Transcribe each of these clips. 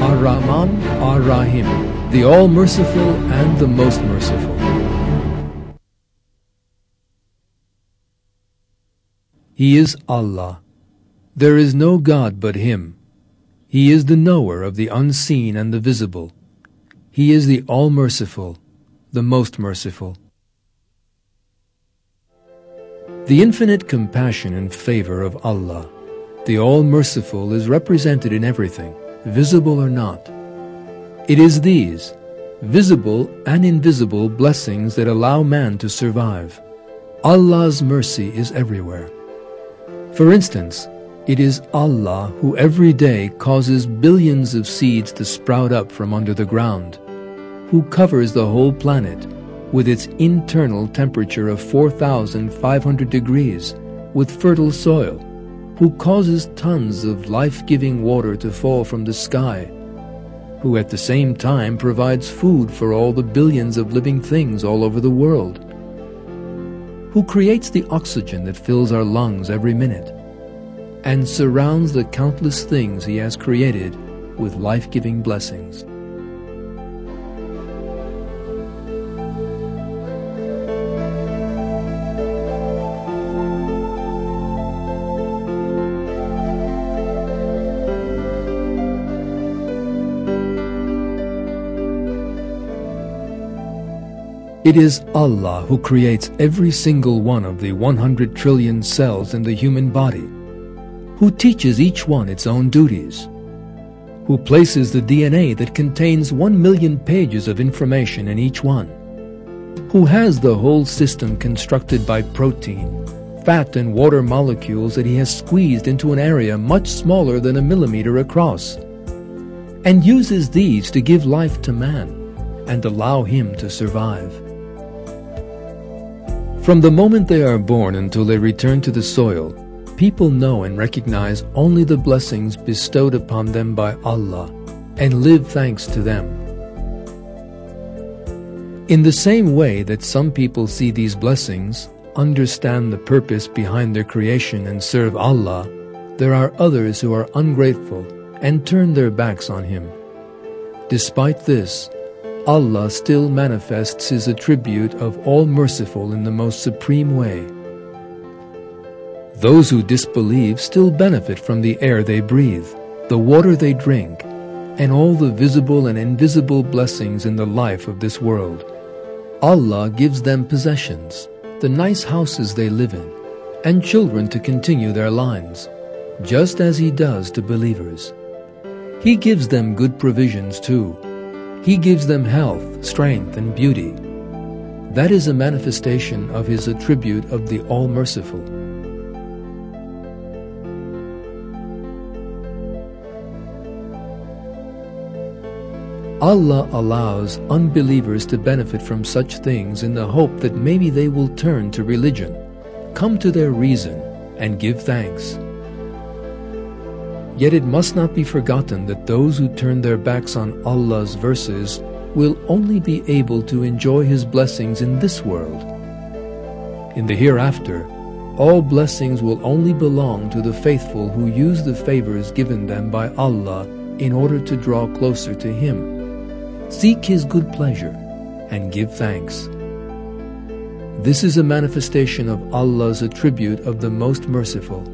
Ar-Rahman, Ar-Rahim, the All-Merciful and the Most Merciful. He is Allah. There is no God but Him. He is the knower of the unseen and the visible. He is the All-Merciful, the Most Merciful. The infinite compassion and favor of Allah, the All-Merciful, is represented in everything, visible or not. It is these, visible and invisible blessings that allow man to survive. Allah's mercy is everywhere. For instance, it is Allah who every day causes billions of seeds to sprout up from under the ground, who covers the whole planet with its internal temperature of 4,500 degrees with fertile soil, who causes tons of life-giving water to fall from the sky, who at the same time provides food for all the billions of living things all over the world, who creates the oxygen that fills our lungs every minute, and surrounds the countless things He has created with life-giving blessings. It is Allah who creates every single one of the 100 trillion cells in the human body, who teaches each one its own duties, who places the DNA that contains 1 million pages of information in each one, who has the whole system constructed by protein, fat and water molecules that He has squeezed into an area much smaller than a millimeter across, and uses these to give life to man and allow him to survive. From the moment they are born until they return to the soil, people know and recognize only the blessings bestowed upon them by Allah and live thanks to them. In the same way that some people see these blessings, understand the purpose behind their creation and serve Allah, there are others who are ungrateful and turn their backs on Him. Despite this, Allah still manifests His attribute of all-merciful in the most supreme way. Those who disbelieve still benefit from the air they breathe, the water they drink, and all the visible and invisible blessings in the life of this world. Allah gives them possessions, the nice houses they live in, and children to continue their lines, just as He does to believers. He gives them good provisions too. He gives them health, strength, and beauty. That is a manifestation of His attribute of the All-Merciful. Allah allows unbelievers to benefit from such things in the hope that maybe they will turn to religion, come to their reason, and give thanks. Yet it must not be forgotten that those who turn their backs on Allah's verses will only be able to enjoy His blessings in this world. In the hereafter, all blessings will only belong to the faithful who use the favors given them by Allah in order to draw closer to Him, seek His good pleasure, and give thanks. This is a manifestation of Allah's attribute of the Most Merciful.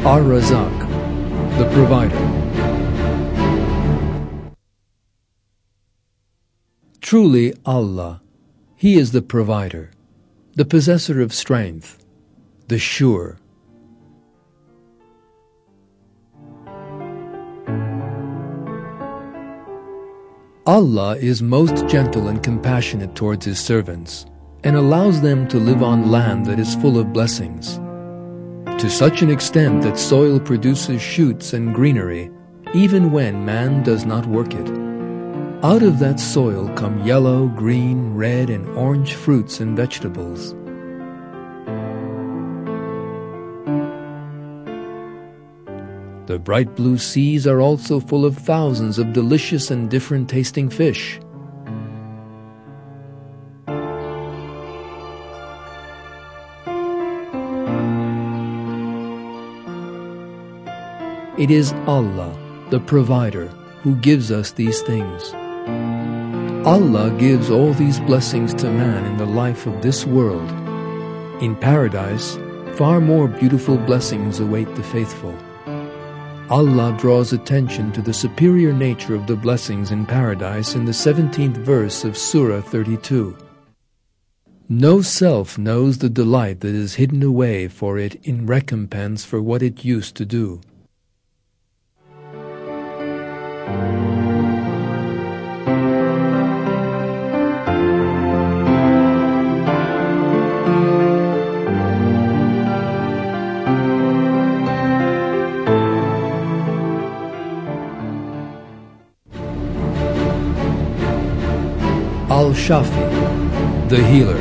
Ar-Razzaq, the Provider. Truly Allah, He is the Provider, the possessor of strength, the Sure. Allah is most gentle and compassionate towards His servants, and allows them to live on land that is full of blessings, to such an extent that soil produces shoots and greenery, even when man does not work it. Out of that soil come yellow, green, red, and orange fruits and vegetables. The bright blue seas are also full of thousands of delicious and different tasting fish. It is Allah, the Provider, who gives us these things. Allah gives all these blessings to man in the life of this world. In paradise, far more beautiful blessings await the faithful. Allah draws attention to the superior nature of the blessings in paradise in the 17th verse of Surah 32. No self knows the delight that is hidden away for it in recompense for what it used to do. Al-Shafi, the healer.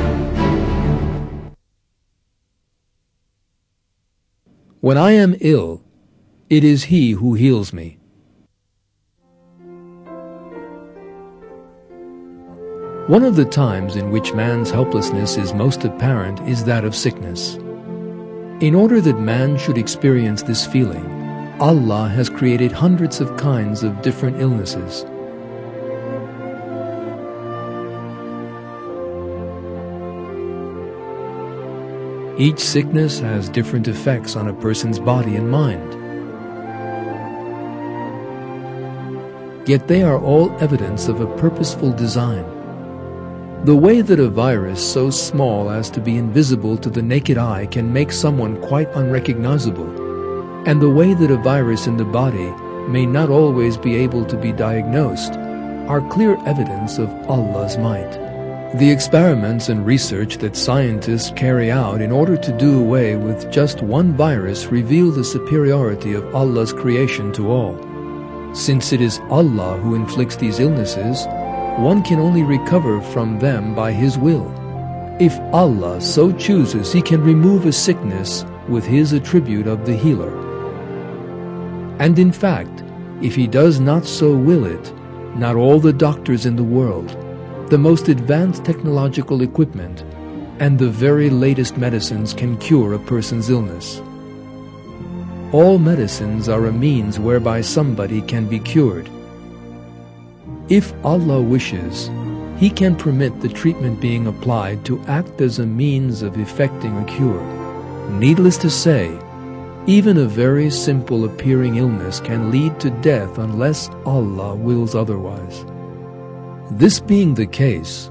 When I am ill, it is He who heals me. One of the times in which man's helplessness is most apparent is that of sickness. In order that man should experience this feeling, Allah has created hundreds of kinds of different illnesses. Each sickness has different effects on a person's body and mind. Yet they are all evidence of a purposeful design. The way that a virus so small as to be invisible to the naked eye can make someone quite unrecognizable, and the way that a virus in the body may not always be able to be diagnosed, are clear evidence of Allah's might. The experiments and research that scientists carry out in order to do away with just one virus reveal the superiority of Allah's creation to all. Since it is Allah who inflicts these illnesses, one can only recover from them by His will. If Allah so chooses, He can remove a sickness with His attribute of the healer. And in fact, if He does not so will it, not all the doctors in the world, the most advanced technological equipment, and the very latest medicines can cure a person's illness. All medicines are a means whereby somebody can be cured. If Allah wishes, He can permit the treatment being applied to act as a means of effecting a cure. Needless to say, even a very simple appearing illness can lead to death unless Allah wills otherwise. This being the case,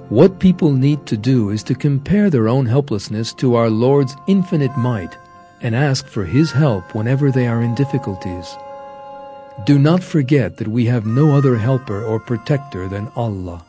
what people need to do is to compare their own helplessness to our Lord's infinite might and ask for His help whenever they are in difficulties. Do not forget that we have no other helper or protector than Allah.